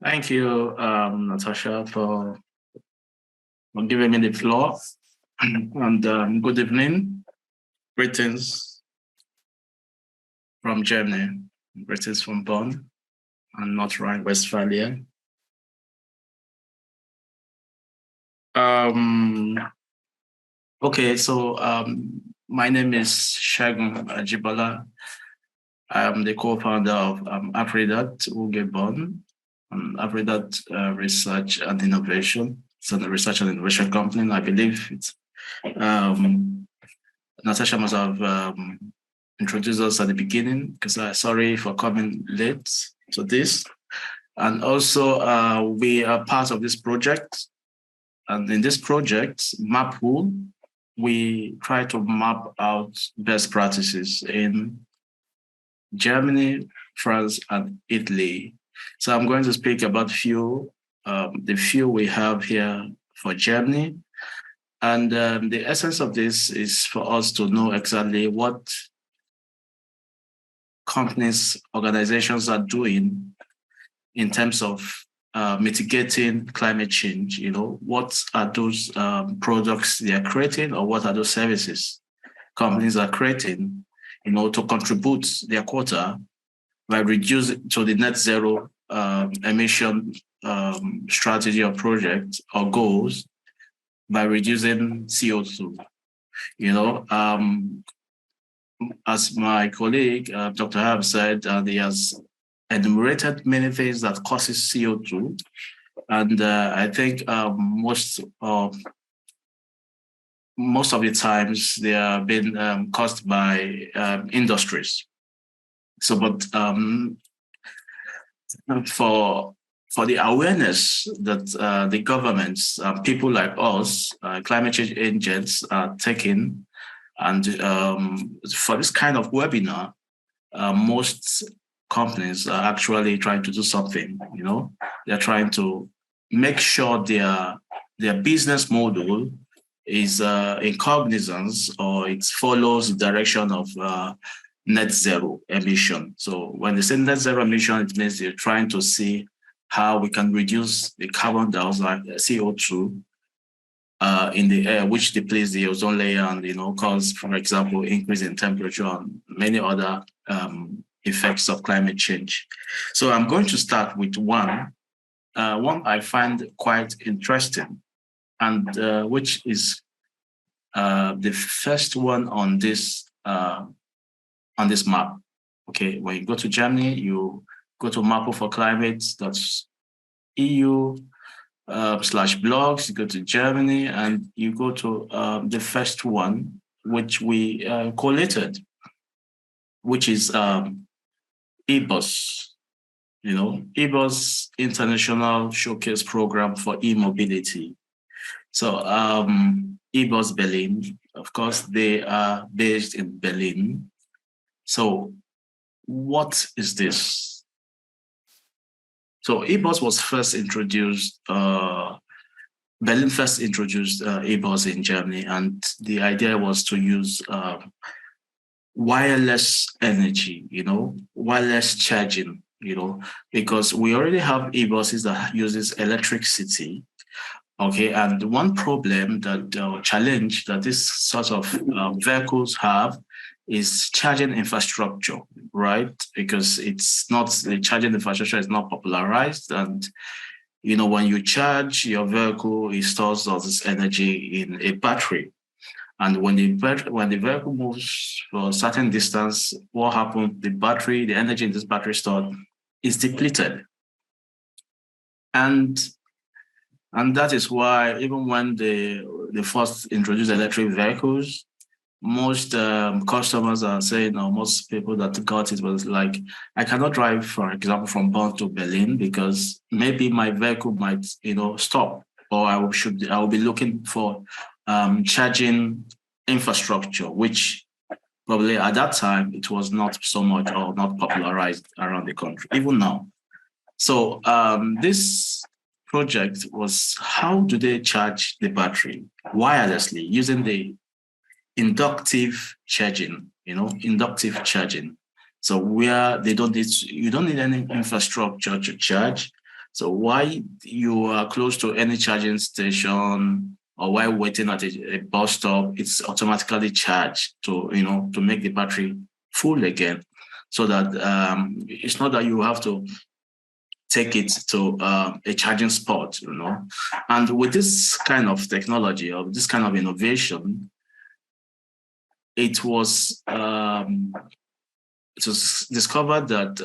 Thank you, Natasha, for giving me the floor. And good evening. Greetings from Germany. Greetings from Bonn and North Rhine-Westphalia. Um, okay, so my name is Shagun Ajibala. I'm the co-founder of Afridat Ugebon, Afridat Research and Innovation. It's a research and innovation company. And I believe it's Natasha must have introduced us at the beginning because sorry for coming late to this. And also, we are part of this project. And in this project, MapWool, we try to map out best practices in Germany, France, and Italy. So I'm going to speak about the few we have here for Germany. And the essence of this is for us to know exactly what companies, organizations are doing in terms of mitigating climate change. You know, what are those products they are creating, or what are those services companies are creating, you know, to contribute their quota by reducing to the net zero emission strategy or project or goals by reducing CO2. You know, as my colleague, Dr. Hab said, he has enumerated many things that causes CO2. And I think most of the times they are being caused by industries. So, but for the awareness that the governments, people like us, climate change agents are taking, and for this kind of webinar, most companies are actually trying to do something. You know, they're trying to make sure their business model is in cognizance, or it follows the direction of net zero emission. So when they say net zero emission, it means they're trying to see how we can reduce the carbon dioxide, CO2, in the air, which depletes the ozone layer and, you know, cause, for example, increase in temperature and many other effects of climate change. So I'm going to start with one I find quite interesting, and which is the first one on this map. Okay, when you go to Germany, you go to Mapo for Climate. That's EU /blogs. You go to Germany, and you go to the first one, which we collated, which is EBUS. You know, EBUS International Showcase Program for E-Mobility. So EBUS Berlin, of course, they are based in Berlin. So what is this? So EBUS was first introduced, Berlin first introduced EBUS in Germany, and the idea was to use wireless energy, you know, wireless charging, you know, because we already have e-buses that uses electricity. Okay, and one problem that challenge that this sort of vehicles have is charging infrastructure, right? Because it's not, the charging infrastructure is not popularized, and you know, when you charge your vehicle, it stores all this energy in a battery. And when the vehicle moves for a certain distance, what happens? The energy in this battery stored is depleted. And that is why even when they first introduced electric vehicles, most customers are saying, or most people that got it was like, I cannot drive, for example, from Bonn to Berlin because maybe my vehicle might, you know, stop, or I will be looking for charging infrastructure, which probably at that time it was not so much or not popularized around the country, even now. So this project was, how do they charge the battery wirelessly using the inductive charging, you know, inductive charging. So where they don't need, you don't need any infrastructure to charge. So while you are close to any charging station or while waiting at a bus stop, it's automatically charged to, to make the battery full again. So that it's not that you have to take it to a charging spot, And with this kind of technology or this kind of innovation, it was discovered that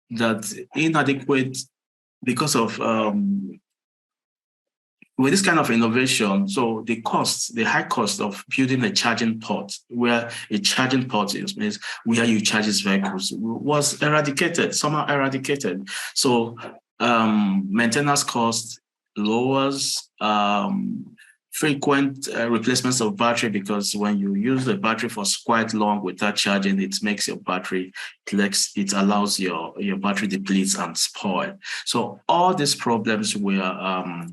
that inadequate because of with this kind of innovation, so the high cost of building a charging port, where a charging port means where you charge these vehicles, was somehow eradicated. So maintenance cost lowers, frequent replacements of battery, because when you use the battery for quite long without charging, it makes your battery, it allows your battery depletes and spoil. So all these problems were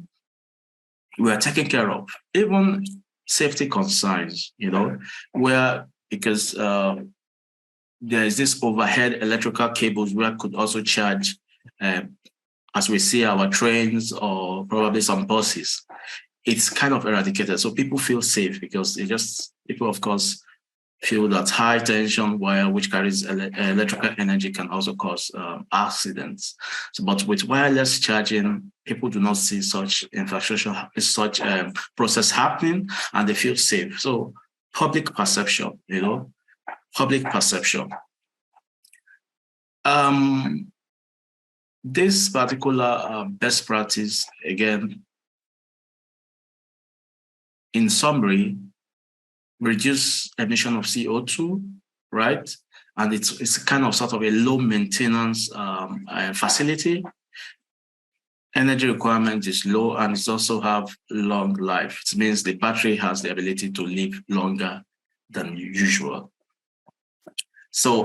taken care of. Even safety concerns, where because there is this overhead electrical cables where could also charge, as we see our trains or probably some buses. It's kind of eradicated. So people feel safe because people, of course, feel that high tension wire, which carries electrical energy, can also cause accidents. But with wireless charging, people do not see such infrastructure, such process happening, and they feel safe. So public perception, public perception. This particular best practice, again, in summary, reduce emission of CO2, right? And it's kind of sort of a low maintenance facility. Energy requirement is low, and it also have long life. It means the battery has the ability to live longer than usual. So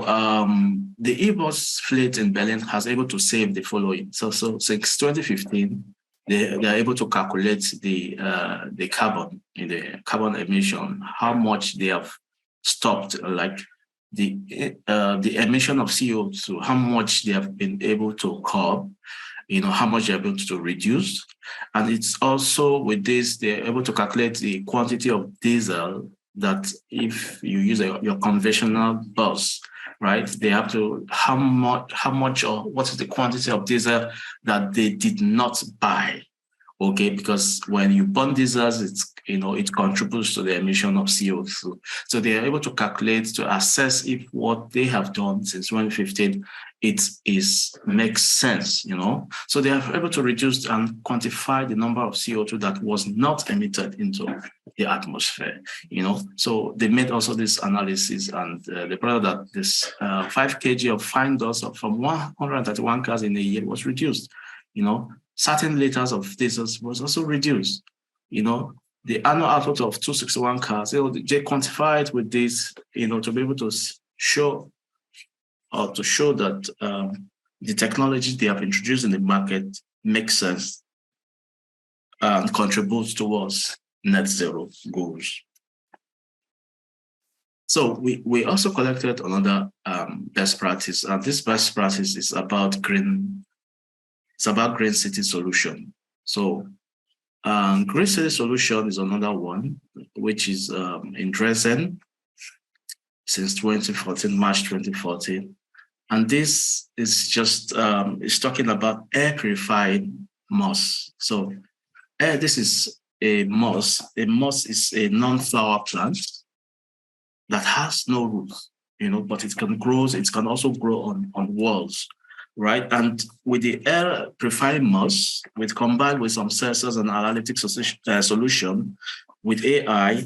the e-bus fleet in Berlin has able to save the following. So since 2015, they are able to calculate the carbon in the carbon emission, how much they have stopped, like the emission of CO2, how much they have been able to curb, how much they're able to reduce. And it's also with this, they're able to calculate the quantity of diesel that if you use your conventional bus, right, they have to, how much or what is the quantity of diesel that they did not buy, okay? Because when you burn diesels, it contributes to the emission of CO2. So they are able to calculate, to assess if what they have done since 2015, makes sense, So they are able to reduce and quantify the number of CO2 that was not emitted into the atmosphere, So they made also this analysis, and they brought that this 5 kg of fine dust from 131 cars in a year was reduced, Certain liters of diesel was also reduced, The annual output of 261 cars, they quantified with this, to be able to show that the technology they have introduced in the market makes sense and contributes towards net zero goals. So we also collected another best practice, and this best practice is about green city solution. So green city solution is another one, which is in Dresden since 2014, March 2014. And this is just, it's talking about air purifying moss. So this is a moss. A moss is a non-flower plant that has no roots, but it can also grow on walls, right? And with the air purifying moss, combined with some sensors and analytics solution, with AI,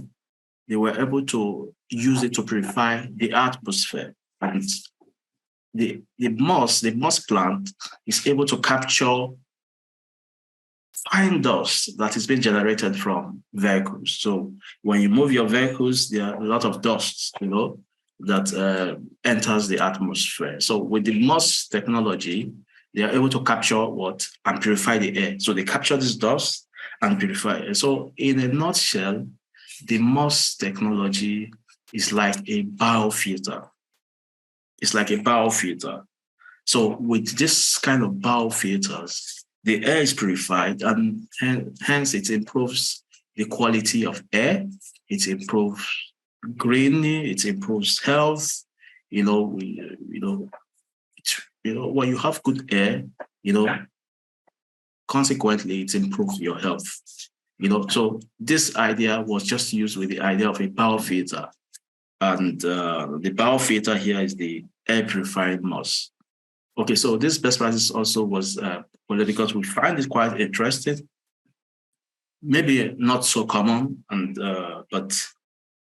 they were able to use it to purify the atmosphere. And the moss plant is able to capture fine dust that is being generated from vehicles. So when you move your vehicles, there are a lot of dust, that enters the atmosphere. So with the moss technology, they are able to capture and purify the air. So they capture this dust and purify it. So in a nutshell, the moss technology is like a biofilter. It's like a biofilter. So with this kind of biofilters, the air is purified, and hence it improves the quality of air. It improves greening. It improves health. When you have good air, consequently, it improves your health. So this idea was just used with the idea of a biofilter. And the biofilter here is the air purifying moss. Okay, so this best practice also was because we find it quite interesting. Maybe not so common, but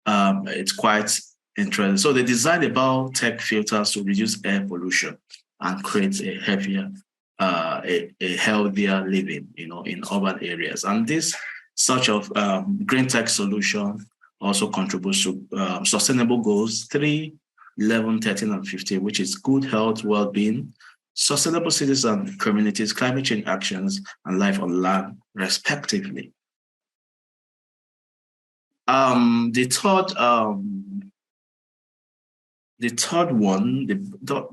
it's quite interesting. So they designed the biotech filters to reduce air pollution and create a heavier, a healthier living, in urban areas. And this such of green tech solution also contributes to sustainable goals 3, 11, 13, and 15, which is good health, well-being, sustainable cities and communities, climate change actions, and life on land, respectively. The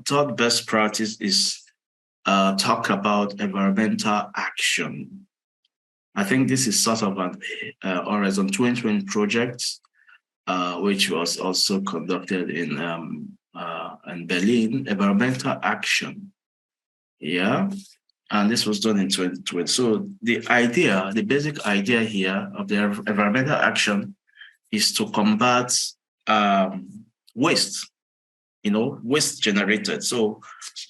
third best practice is talk about environmental action. I think this is sort of an Horizon 2020 project, which was also conducted in Berlin, environmental action. Yeah. And this was done in 2020. So the basic idea here of the environmental action is to combat waste, waste generated. So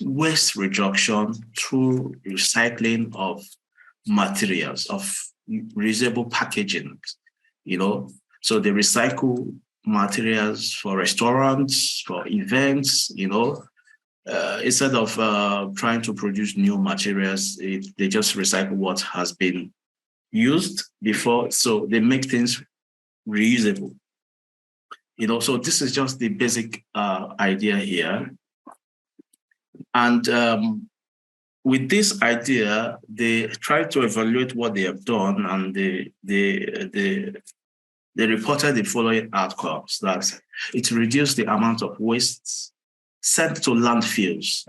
waste reduction through recycling of materials, of reusable packaging, So they recycle materials for restaurants, for events, instead of trying to produce new materials, they just recycle what has been used before. So they make things reusable. So this is just the basic idea here. And with this idea, they try to evaluate what they have done, and they reported the following outcomes: that it reduced the amount of waste sent to landfills,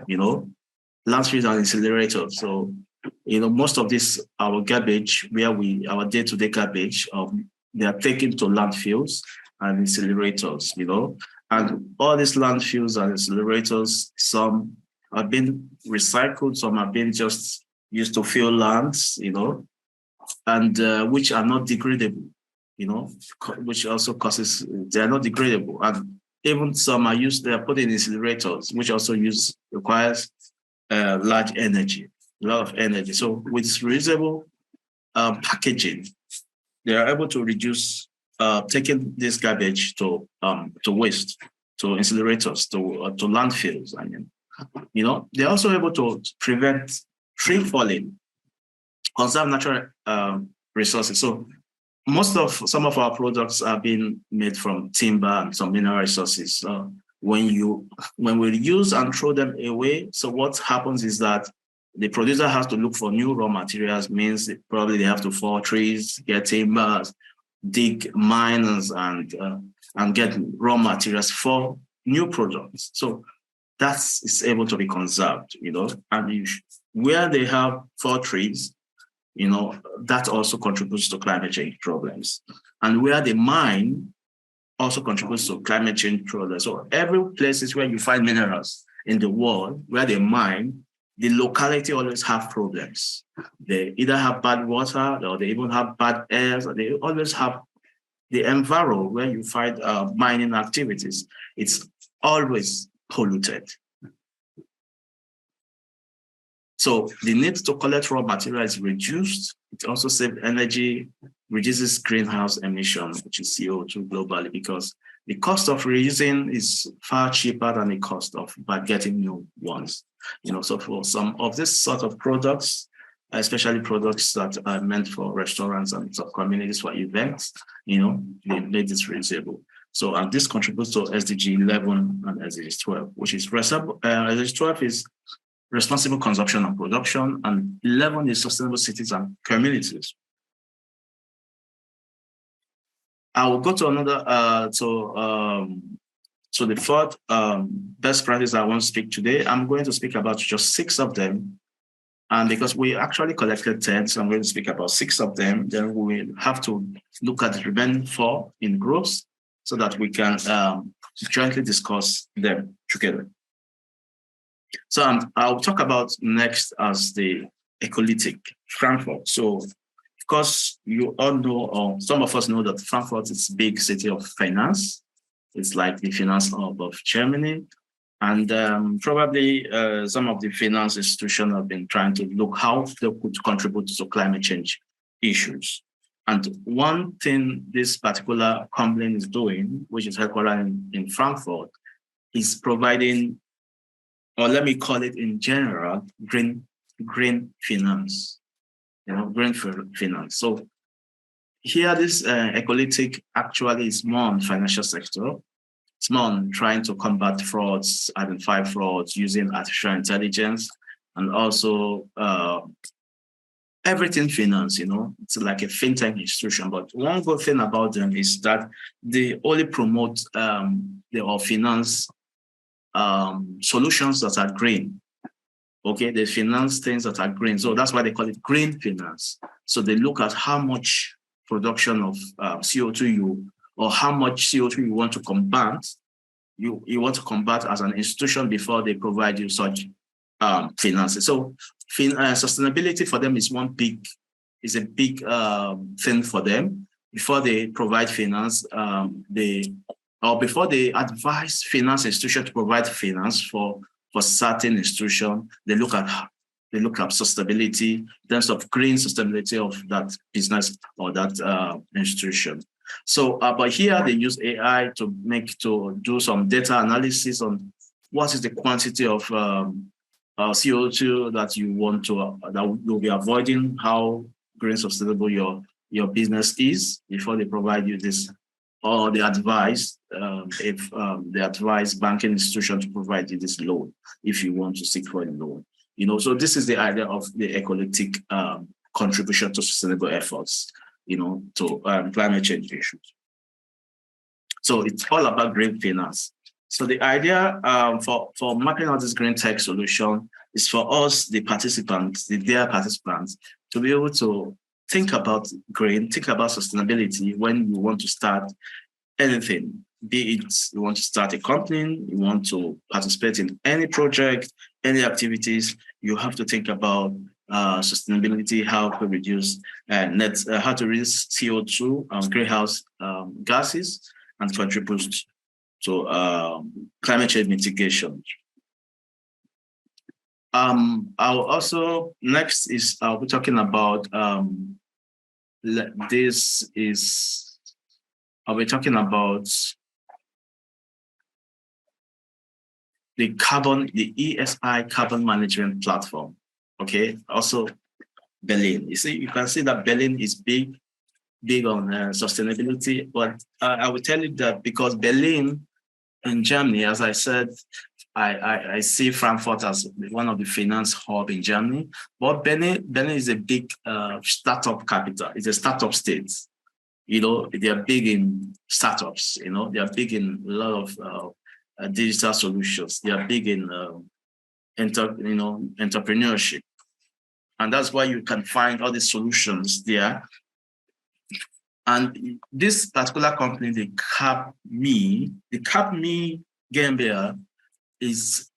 landfills and incinerators. So, most of this, our garbage, our day-to-day garbage, they are taken to landfills and incinerators, and all these landfills and incinerators, some have been recycled, some have been just used to fill lands, and which are not degradable, which also causes, they are not degradable. And even some are used, they are put in incinerators, which also requires large energy, a lot of energy. So with reusable packaging, they are able to reduce taking this garbage to waste, to incinerators, to landfills. They're also able to prevent tree falling, conserve natural resources. So some of our products are being made from timber and some mineral resources. When we use and throw them away, so what happens is that the producer has to look for new raw materials, means probably they have to fall trees, get timbers, dig mines, and get raw materials for new products. So is able to be conserved, and where they have fall trees, that also contributes to climate change problems. And where they mine also contributes to climate change problems. So every places where you find minerals in the world, where they mine, the locality always have problems. They either have bad water, or they even have bad air, or they always have the environment where you find mining activities. It's always polluted. So the need to collect raw material is reduced. It also saves energy, reduces greenhouse emission, which is CO2 globally, because the cost of reusing is far cheaper than the cost of getting new ones. So for some of this sort of products, especially products that are meant for restaurants and communities for events, they made this reusable. So and this contributes to SDG 11 and SDG 12, which is SDG 12 is responsible consumption and production, and 11 is sustainable cities and communities. I will go to another to So the fourth best practice I want to speak today, I'm going to speak about just 6 of them. And because we actually collected 10, so I'm going to speak about 6 of them. Then we will have to look at the remaining 4 in groups so that we can jointly discuss them together. So I'll talk about next as the ecolytic, Frankfurt. So of course, you all know, or some of us know, that Frankfurt is a big city of finance. It's like the finance hub of Germany. And probably some of the finance institutions have been trying to look how they could contribute to climate change issues. And one thing this particular company is doing, which is headquartered in Frankfurt, is providing, or let me call it in general, green finance. Green finance. So here, this ecolytic actually is more on financial sector. It's more on trying to combat frauds, identify frauds using artificial intelligence, and also everything finance. It's like a fintech institution. But one good thing about them is that they only promote or finance solutions that are green. Okay, they finance things that are green. So that's why they call it green finance. So they look at how much production of CO2 or how much CO2 you want to combat. You want to combat as an institution before they provide you such finances. So sustainability for them is a big thing for them. Before they provide finance, before they advise finance institution to provide finance for certain institution, they look at sustainability in terms of green sustainability of that business or that institution. So, but here they use AI to do some data analysis on what is the quantity of CO2 that you want to that you'll be avoiding, how green sustainable your business is before they provide you this, or they advise they advise banking institution to provide you this loan if you want to seek for a loan. So this is the idea of the ecolytic contribution to sustainable efforts, to climate change issues. So it's all about green finance. So the idea for mapping out this green tech solution is for us, the participants, to be able to think about green, think about sustainability when you want to start anything, be it you want to start a company, you want to participate in any project, any activities, you have to think about sustainability, how to reduce how to reduce CO2, greenhouse gases, and contribute to climate change mitigation. I'll be talking about I'll be talking about the ESI carbon management platform. Okay, also Berlin. You can see that Berlin is big on sustainability, but I will tell you that because Berlin in Germany, as I said, I see Frankfurt as one of the finance hub in Germany, but Berlin is a big startup capital. It's a startup state. They are big in startups. They are big in a lot of digital solutions. They are big in entrepreneurship, and that's why you can find all these solutions there. And this particular company, the CapMe GmbH,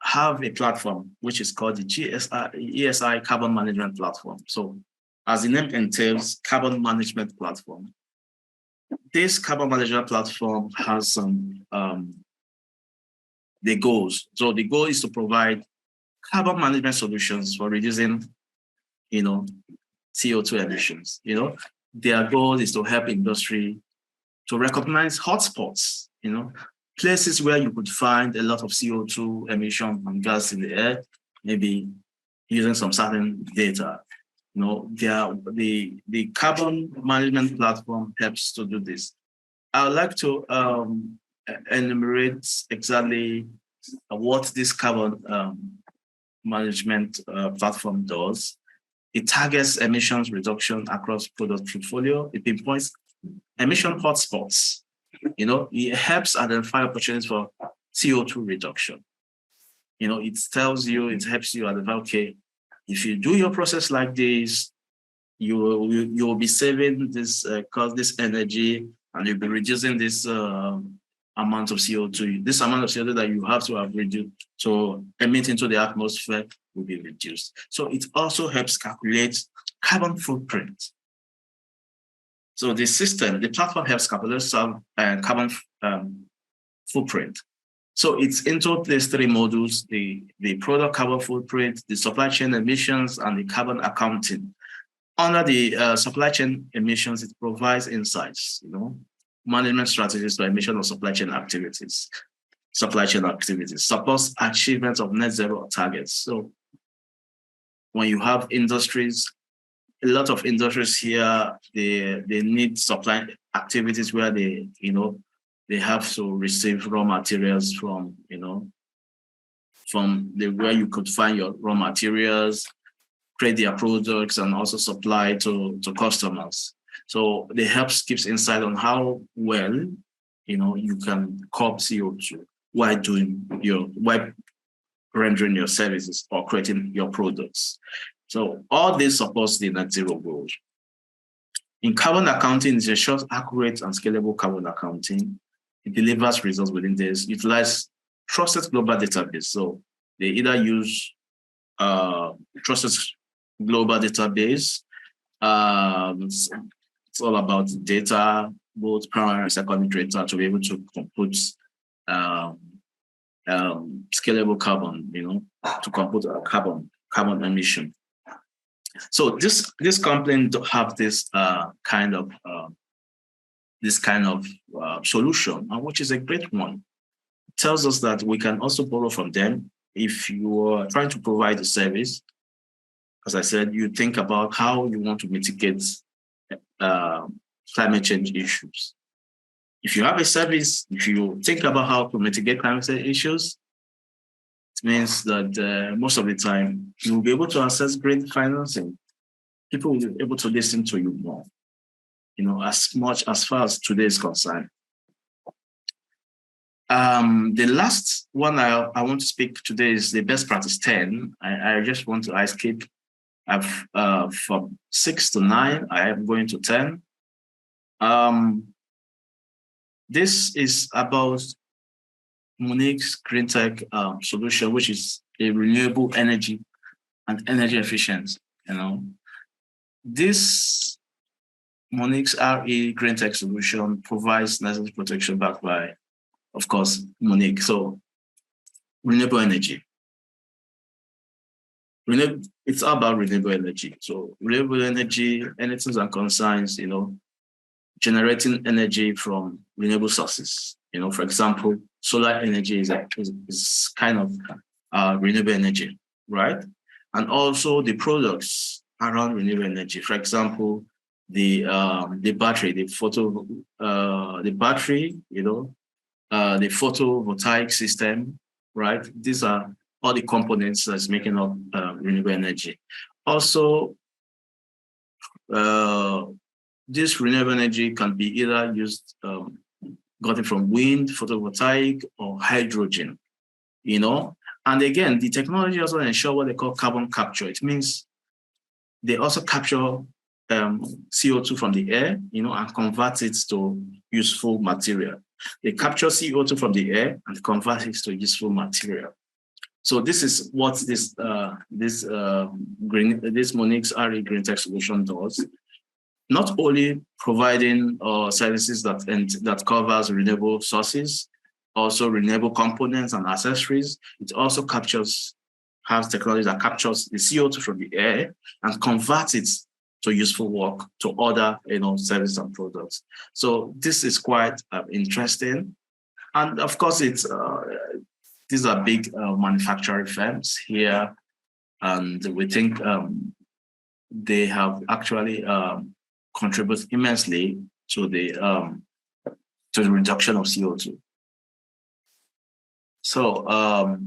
have a platform which is called the ESI Carbon Management Platform. So, as the name entails, carbon management platform. This carbon management platform has some the goals. So the goal is to provide carbon management solutions for reducing, CO2 emissions. Their goal is to help industry to recognize hotspots, places where you could find a lot of CO2 emission and gas in the air, maybe using some certain data. The carbon management platform helps to do this. I would like to enumerate exactly what this carbon management platform does. It targets emissions reduction across product portfolio. It pinpoints emission hotspots. It helps identify opportunities for CO2 reduction. It tells you, it helps you identify, okay, if you do your process like this, you will be saving this cost, this energy, and you'll be reducing this amount of CO2. This amount of CO2 that you have to have reduced to emit into the atmosphere will be reduced. So it also helps calculate carbon footprint. So the platform helps calculate some carbon footprint. So it's into these three modules: the product carbon footprint, the supply chain emissions, and the carbon accounting. Under the supply chain emissions, it provides insights, management strategies for emission of supply chain activities, supports achievement of net zero targets. So when you have industries, a lot of industries here, they need supply activities where they have to receive raw materials from where you could find your raw materials, create their products, and also supply to customers. So the helps gives insight on how well you can curb CO2 while rendering your services or creating your products. So all this supports the net zero goal. In carbon accounting, it's a short, accurate, and scalable carbon accounting. It delivers results within days, utilize trusted global database. So they either use trusted global database. It's all about data, both primary and secondary data, to be able to compute scalable carbon, to compute carbon emission. So this company have this kind of solution, which is a great one. It tells us that we can also borrow from them if you are trying to provide a service. As I said, you think about how you want to mitigate climate change issues. If you have a service, if you think about how to mitigate climate change issues, it means that most of the time you will be able to access great financing. People will be able to listen to you more, as far as today is concerned. The last one I want to speak today is the best practice 10. I just want to skip. From 6 to 9, I am going to 10. This is about Monique's green tech solution, which is a renewable energy and energy efficient. This Monique's RE green tech solution provides necessary protection backed by, of course, Monique. So renewable energy. It's all about renewable energy. So renewable energy, anything that concerns, generating energy from renewable sources. For example, solar energy is kind of renewable energy, right? And also the products around renewable energy. For example, the battery, the photovoltaic system, right? These are all the components that's making up renewable energy. Also, this renewable energy can be either used, gotten from wind, photovoltaic, or hydrogen, And again, the technology also ensure what they call carbon capture. It means they also capture CO2 from the air, and convert it to useful material. They capture CO2 from the air and convert it to useful material. So this is what this Monique's RE Green Tech solution does. Not only providing services that covers renewable sources, also renewable components and accessories. It also has technology that captures the CO2 from the air and converts it to useful work to other services and products. So this is quite interesting, and of course these are big manufacturing firms here, and we think they have actually contributed immensely to the reduction of CO2. So all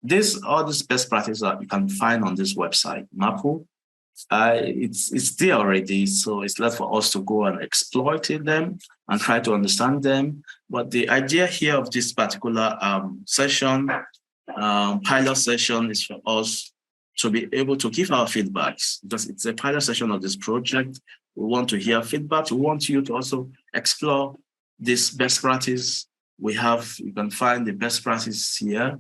these best practices that you can find on this website, MAPU. it's there already, so it's left for us to go and exploit them and try to understand them. But the idea here of this particular session, pilot session, is for us to be able to give our feedbacks, because it's a pilot session of this project. We want to hear feedback. We want you to also explore this best practice we have. You can find the best practice here.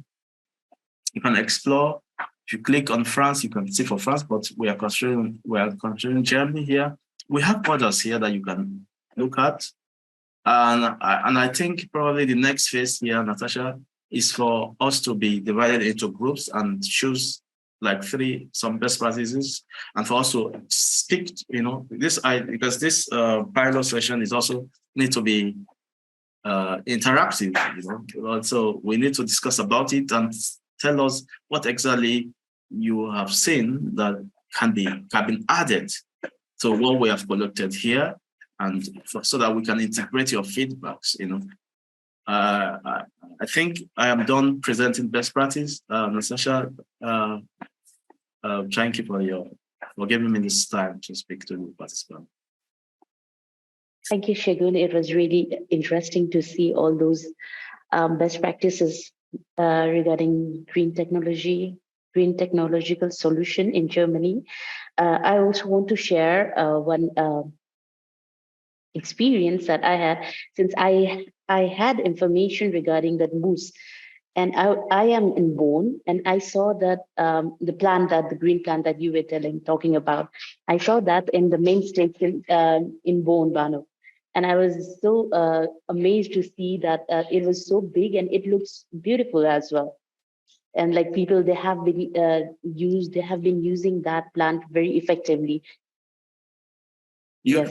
You can explore. If you click on France, you can see for France, but we are considering Germany here. We have others here that you can look at. And I think probably the next phase here, Natasha, is for us to be divided into groups and choose like some best practices, and for us to speak, because this pilot session is also need to be interactive, So we need to discuss about it and tell us what exactly you have seen that have been added to what we have collected here, and so that we can integrate your feedbacks. I think I am done presenting best practice. Natasha, thank you for giving me this time to speak to the participants. Thank you, Segun. It was really interesting to see all those best practices regarding green technological solution in Germany. I also want to share one experience that I had, since I had information regarding that moose. And I am in Bonn, and I saw that the green plant that you were talking about, I saw that in the main station in Bonn, Bano. And I was so amazed to see that it was so big and it looks beautiful as well. And like people, they have been using that plant very effectively. Do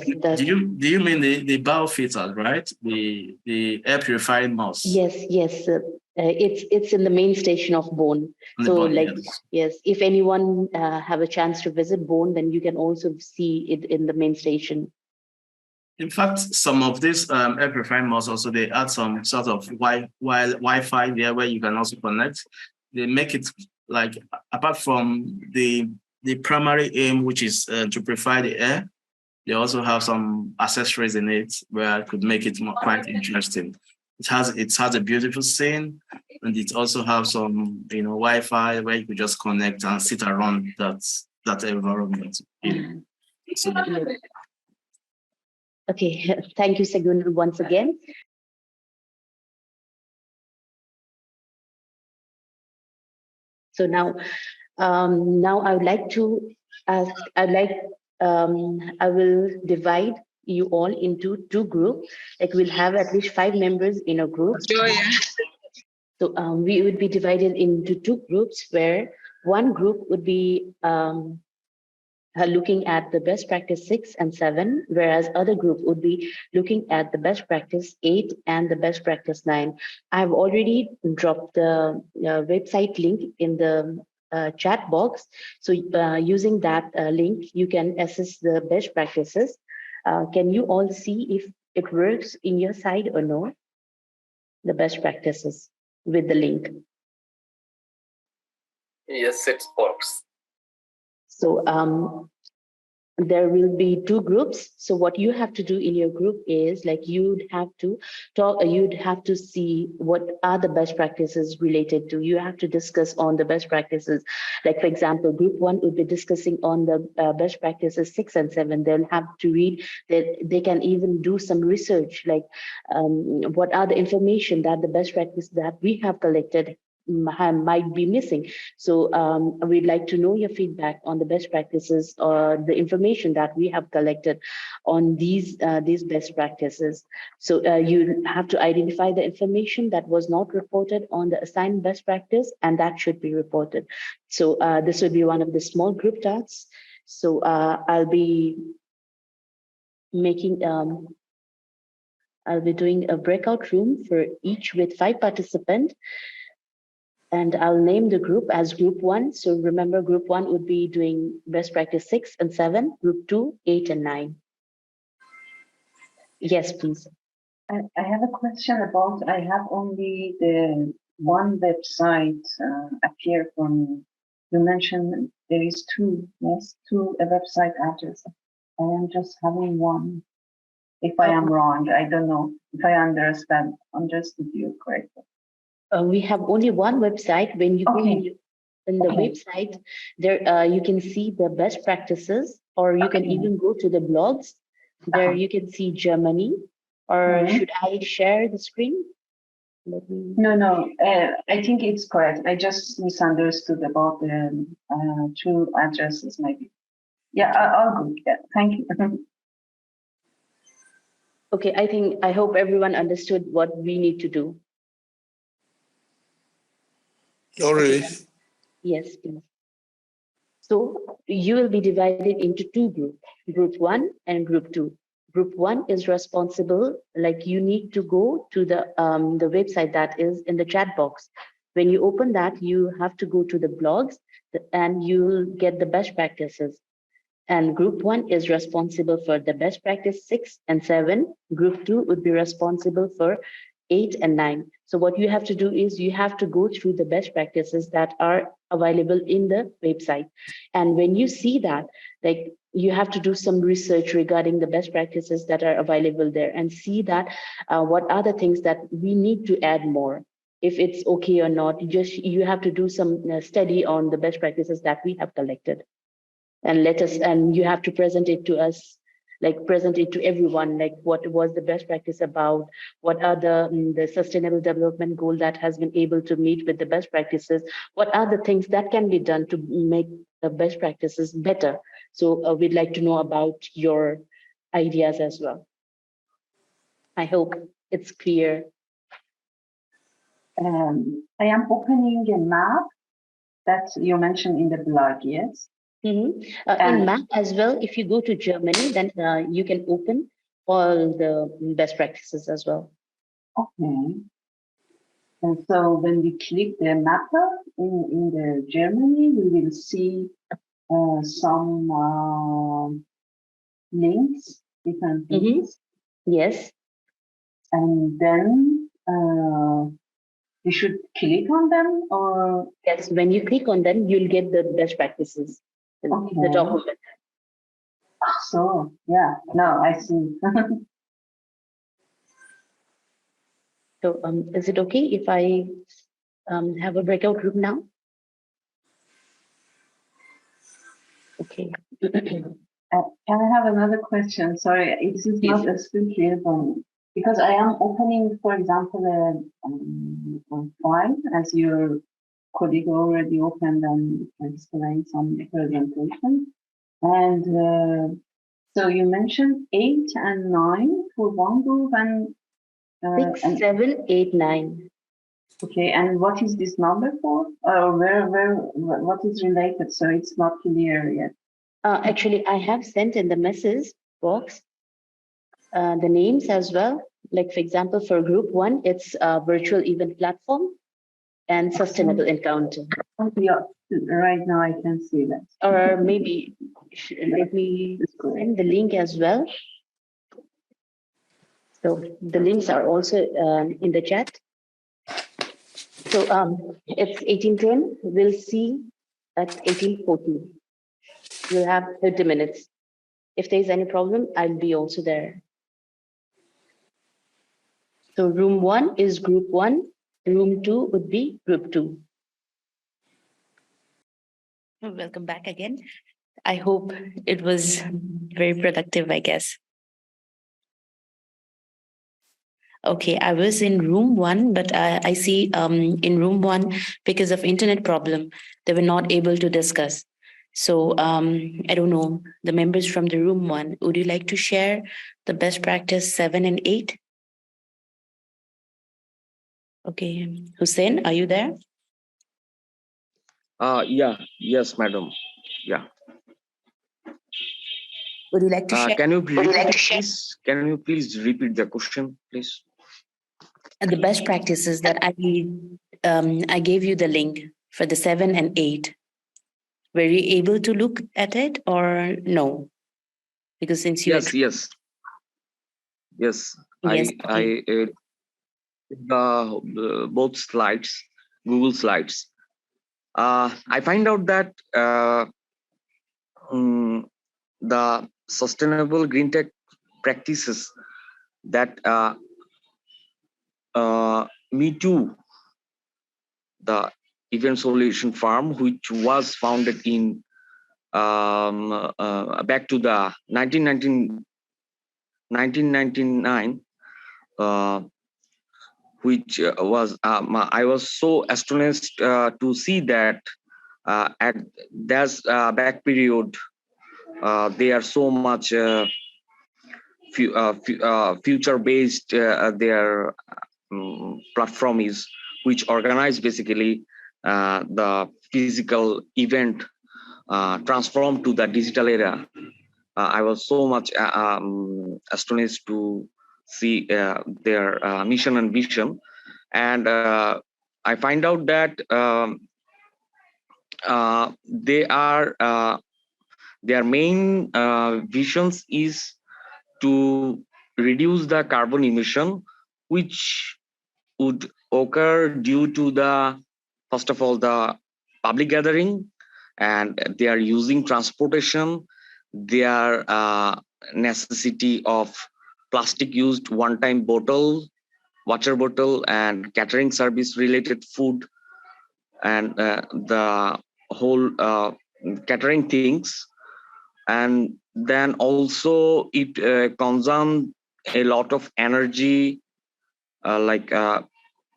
you mean the biofilter, right? The air purifying mouse? Yes. It's in the main station of Bonn. So yes, if anyone have a chance to visit Bonn, then you can also see it in the main station. In fact, some of these air purifying mouse also, they add some sort of Wi-Fi there where you can also connect. They make it like, apart from the primary aim, which is to purify the air, they also have some accessories in it where it could make it quite interesting. It has a beautiful scene, and it also has some Wi-Fi where you could just connect and sit around that environment. So, okay, thank you, Segun, once again. So now I would like to ask. I will divide you all into two groups. Like we'll have at least 5 members in a group. Sure, yeah. So we would be divided into two groups, where one group would be looking at the best practice 6 and 7, whereas other group would be looking at the best practice 8 and the best practice 9. I've already dropped the website link in the chat box. So using that link, you can assess the best practices. Can you all see if it works in your side or no? The best practices with the link. Yes, it works. So there will be two groups. So what you have to do in your group is like you'd have to see what are the best practices related to. You have to discuss on the best practices. Like for example, group 1 would be discussing on the best practices 6 and 7. They'll have to read that. They can even do some research, like what are the information that the best practice that we have collected might be missing. So we'd like to know your feedback on the best practices or the information that we have collected on these best practices. So you have to identify the information that was not reported on the assigned best practice, and that should be reported. So this will be one of the small group tasks. So I'll be making I'll be doing a breakout room for each with 5 participants. And I'll name the group as group 1. So remember, group 1 would be doing best practice 6 and 7, group 2, 8 and 9. Yes, please. I have a question about, I have only the one website appear for me. you mentioned there is two, yes, two website addresses. I am just having one. If I am wrong, I don't know if I understood you correctly. We have only one website. When you go Okay. in the Okay. website, there you can see the best practices, or you can Okay. even go to the blogs. There you can see Germany. Or Mhm. should I share the screen? Let me. No. I think it's correct. I just misunderstood about the two addresses, maybe. Yeah, I'll go. Yeah, thank you. Okay, I hope everyone understood what we need to do. Not really. Yes, please. So you will be divided into two groups, group one and group two. Group one is responsible, like you need to go to the website that is in the chat box. When you open that, you have to go to the blogs and you'll get the best practices. And group one is responsible for the best practice 6 and 7. Group two would be responsible for 8 and 9. So what you have to do is you have to go through the best practices that are available in the website. And when you see that, like you have to do some research regarding the best practices that are available there and see that what are the things that we need to add more. If it's okay or not, you have to do some study on the best practices that we have collected. And you have to present it to us, like present it to everyone, like what was the best practice about, what are the sustainable development goal that has been able to meet with the best practices, what are the things that can be done to make the best practices better. So we'd like to know about your ideas as well. I hope it's clear. I am opening a map that you mentioned in the blog, yes? In map as well, if you go to Germany, then you can open all the best practices as well. Okay. And so when we click the map in the Germany, we will see some links, different links. Yes. And then we should click on them, or? Yes, when you click on them, you'll get the best practices, the document. So, yeah, no, I see. So is it okay if I have a breakout room now? Okay. Can I have another question? Sorry, it is not still clear for me. Because I am opening, for example, a file, as your colleague already opened and explained some presentation. And so you mentioned 8 and 9 for one group and 6, 7, 8, 9. Okay, and what is this number for? What is related? So it's not clear yet. Actually, I have sent in the message box the names as well. Like for example, for group 1, it's a virtual event platform and sustainable encounter. Yeah, right now I can see that. Or maybe let me send the link as well. So the links are also in the chat. So it's 1810. We'll see at 1840. We'll have 30 minutes. If there's any problem, I'll be also there. So room 1 is group 1. Room 2 would be group 2. Welcome back again. I hope it was very productive, I guess. Okay, I was in room 1, but I see in room 1, because of internet problem, they were not able to discuss. So I don't know, the members from the room 1, would you like to share the best practice 7 and 8? Okay, Hussein, are you there? Yes, madam. Yeah. Would you like to share? Can you please repeat the question, please? The best practices that I gave you the link for the 7 and 8. Were you able to look at it or no? Because since you Yes. Yes, I both slides, Google slides. I find out that the sustainable green tech practices that Me Too, the event solution firm, which was founded in back to the 1999, which was I was so astonished to see that at that back period they are so much future based. Their platform is, which organize basically the physical event transformed to the digital era. I was so much astonished to see their mission and vision, and I find out that their main visions is to reduce the carbon emission, which would occur due to the, first of all, the public gathering, and they are using transportation, their necessity of plastic used one-time bottle, water bottle, and catering service related food, and the whole catering things. And then also it consumes a lot of energy, like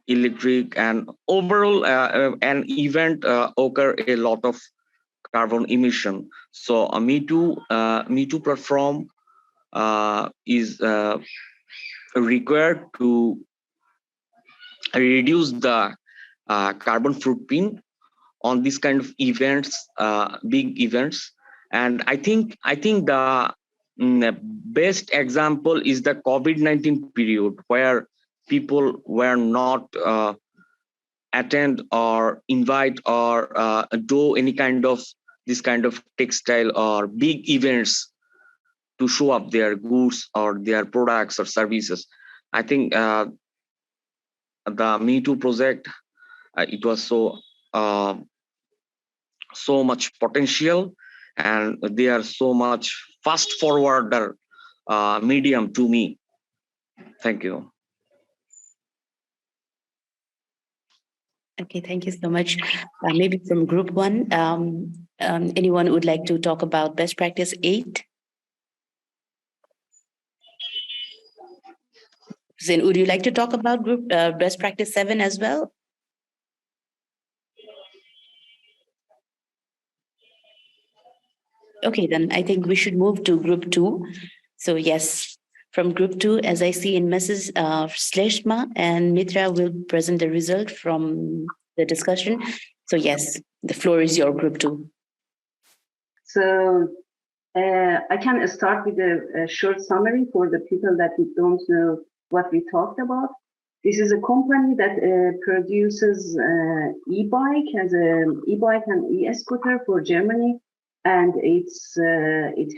electric, and overall an event occur a lot of carbon emission. So a Me Too platform is required to reduce the carbon footprint on this kind of events, big events. And I think the best example is the COVID-19 period, where people were not attend or invite or do any kind of this kind of textile or big events to show up their goods or their products or services. I think the Me Too project, it was so much potential, and they are so much fast forwarder medium to me. Thank you. Okay, thank you so much. Maybe from group one, anyone would like to talk about best practice 8? Zain, would you like to talk about group best practice 7 as well? Okay, then I think we should move to group 2. So yes, from group 2, as I see in Mrs. Sleshma and Mitra will present the result from the discussion. So yes, the floor is your group 2. So I can start with a short summary for the people that don't know what we talked about. This is a company that produces e-bike, and e-scooter for Germany, and it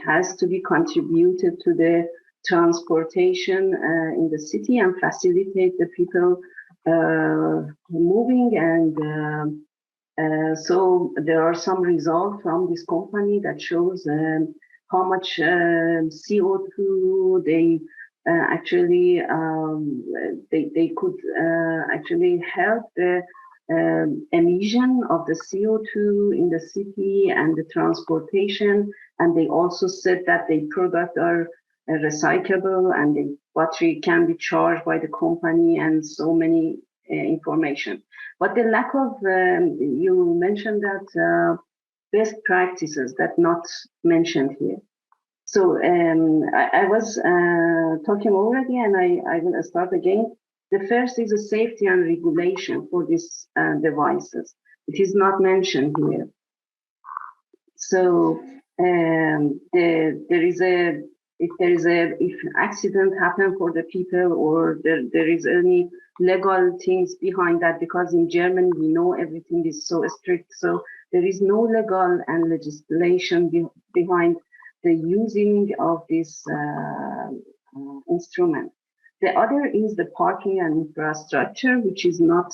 has to be contributed to the transportation in the city and facilitate the people moving. And so there are some results from this company that shows how much CO2 they actually they could actually help the emission of the CO2 in the city and the transportation. And they also said that the product are recyclable and the battery can be charged by the company, and so many information. But the lack of, you mentioned that best practices that not mentioned here. So I was talking already, and I will start again. The first is a safety and regulation for these devices. It is not mentioned here. So if accident happen for the people, or there is any legal things behind that, because in Germany we know everything is so strict, so there is no legal and legislation behind the using of this instrument. The other is the parking and infrastructure, which is not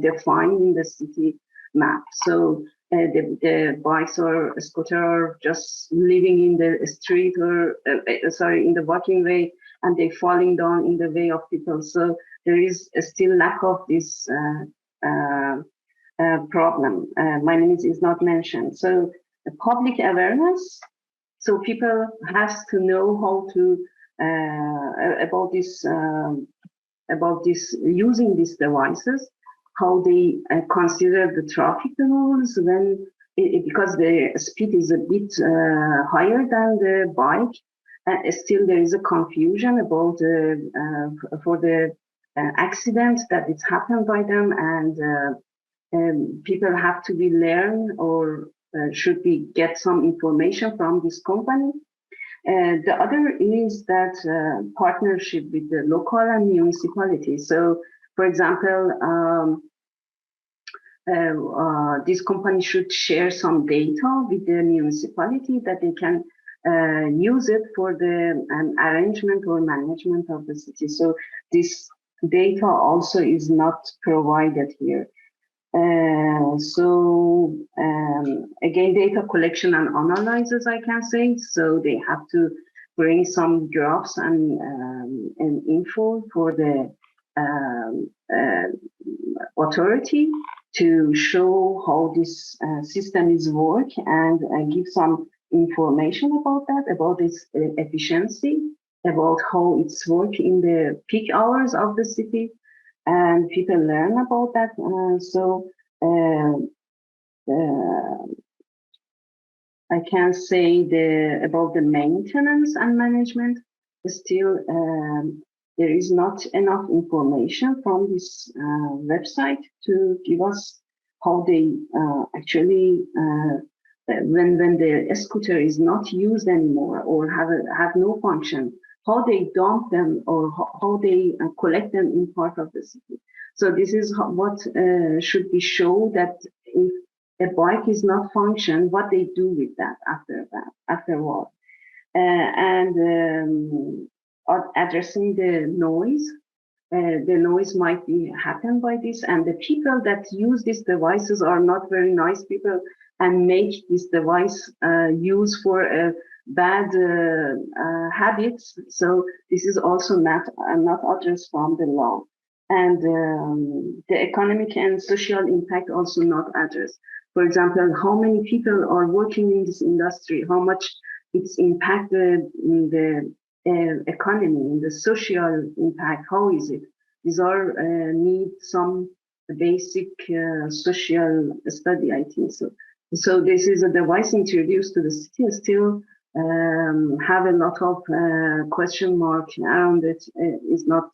defined in the city map. So the bikes or scooter are just living in the street or in the walking way, and they falling down in the way of people. So there is still lack of this problem. Management is not mentioned. So the public awareness. So people have to know how to about this using these devices, how they consider the traffic rules when because the speed is a bit higher than the bike, and still there is a confusion about for the accident that it's happened by them, and people have to be learned or should be get some information from this company. The other is that partnership with the local and municipality. So, for example, this company should share some data with the municipality that they can use it for the arrangement or management of the city. So this data also is not provided here. Again, data collection and analysis, I can say. So they have to bring some graphs and info for the authority to show how this system is work and give some information about that, about its efficiency, about how it's work in the peak hours of the city, and people learn about that. I can say about the maintenance and management. Still, there is not enough information from this website to give us how they actually when the scooter is not used anymore or have no function, how they dump them or how they collect them in part of the city. So this is what should be shown, that if a bike is not function, what they do with that afterward. Addressing the noise. The noise might be happen by this, and the people that use these devices are not very nice people and make this device use for bad habits. So this is also not addressed from the law, and the economic and social impact also not addressed. For example, how many people are working in this industry? How much it's impacted in the economy, in the social impact? How is it? These are need some basic social study, I think so. So this is a device introduced to the city, still have a lot of question mark around it, is not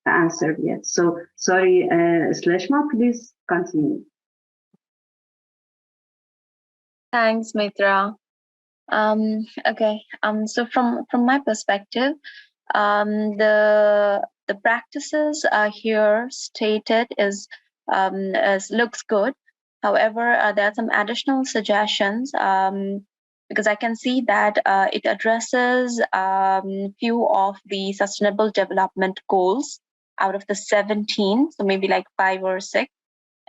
answered yet. So sorry, Sleshma, please continue. Thanks, Mitra. Okay. So from my perspective, the practices here stated is looks good. However, there are some additional suggestions because I can see that it addresses few of the sustainable development goals out of the 17, so maybe like 5 or 6,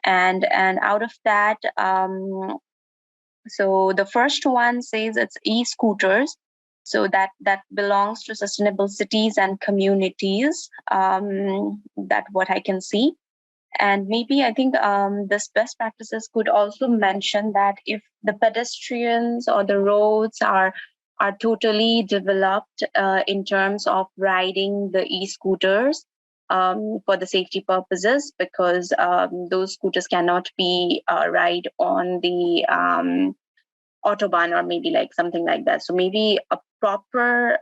and out of that. So the first one says it's e-scooters. So that belongs to sustainable cities and communities. That what I can see. And maybe I think this best practices could also mention that if the pedestrians or the roads are totally developed in terms of riding the e-scooters for the safety purposes, because those scooters cannot be ride on the autobahn or maybe like something like that. So maybe a proper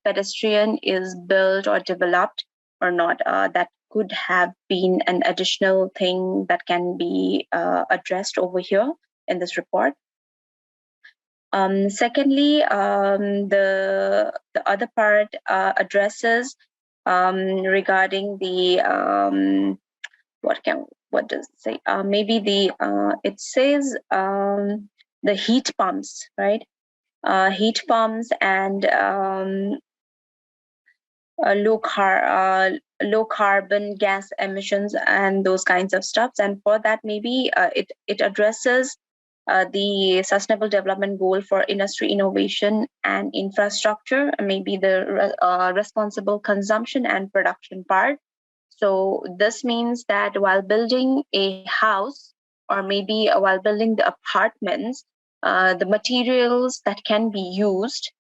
pedestrian is built or developed or not. That could have been an additional thing that can be addressed over here in this report. Secondly, the other part addresses regarding the what does it say? Maybe the it says the heat pumps, right? Heat pumps and low carbon gas emissions and those kinds of stuff. And for that, maybe it addresses the Sustainable Development Goal for industry innovation and infrastructure, maybe the responsible consumption and production part. So this means that while building a house, or maybe while building the apartments, the materials that can be used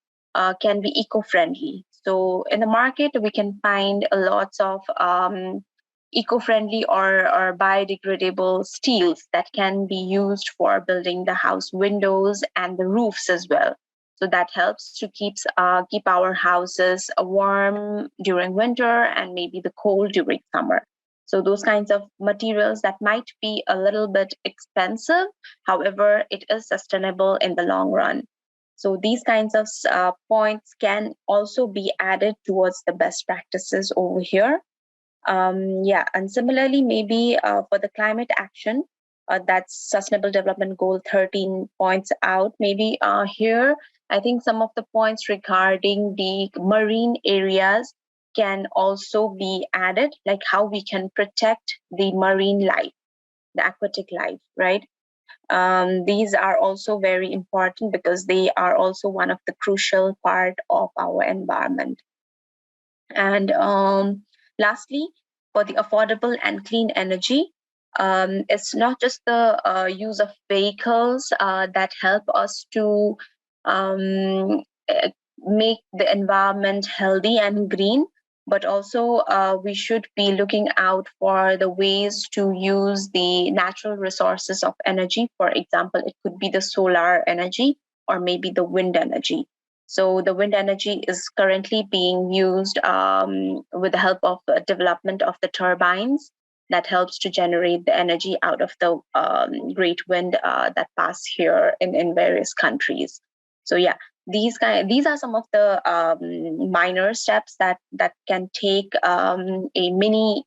can be eco-friendly. So in the market, we can find lots of eco-friendly or biodegradable steels that can be used for building the house windows and the roofs as well. So that helps to keep our houses warm during winter and maybe the cold during summer. So those kinds of materials that might be a little bit expensive, however, it is sustainable in the long run. So these kinds of points can also be added towards the best practices over here. And similarly, maybe for the climate action, that's Sustainable Development Goal 13 points out. Maybe here, I think some of the points regarding the marine areas can also be added, like how we can protect the marine life, the aquatic life, right? These are also very important because they are also one of the crucial part of our environment. And lastly, for the affordable and clean energy, it's not just the use of vehicles that help us to make the environment healthy and green, but also we should be looking out for the ways to use the natural resources of energy. For example, it could be the solar energy or maybe the wind energy. So the wind energy is currently being used with the help of development of the turbines that helps to generate the energy out of the great wind that pass here in various countries. So yeah, these are some of the minor steps that can take a mini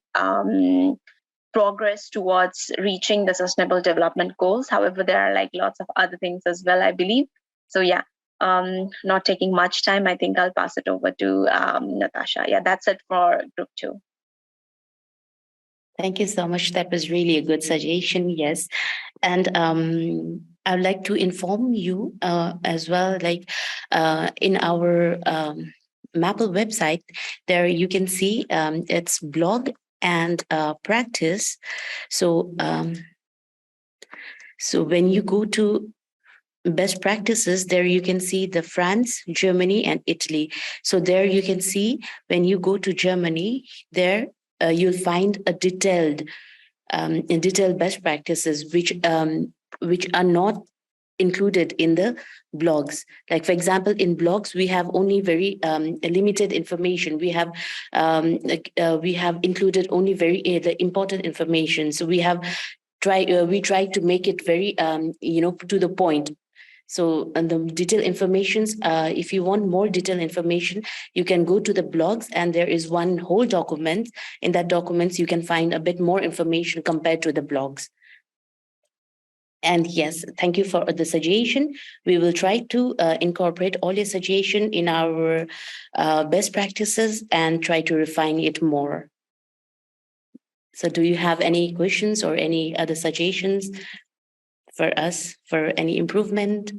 progress towards reaching the Sustainable Development Goals. However, there are like lots of other things as well, I believe. So yeah, not taking much time, I think I'll pass it over to Natasha. Yeah, that's it for group 2. Thank you so much. That was really a good suggestion. Yes. And I would like to inform you as well, like in our Maple website, there you can see it's blog and practice. So, so when you go to best practices, there you can see the France, Germany, and Italy. So there you can see when you go to Germany, there you'll find a detailed best practices which are not included in the blogs. Like for example, in blogs we have only very limited information. We have included only very the important information. So we try to make it very to the point. So, and the detailed informations, if you want more detailed information, you can go to the blogs, and there is one whole document. In that documents, you can find a bit more information compared to the blogs. And yes, thank you for the suggestion. We will try to incorporate all your suggestion in our best practices and try to refine it more. So do you have any questions or any other suggestions for us for any improvement?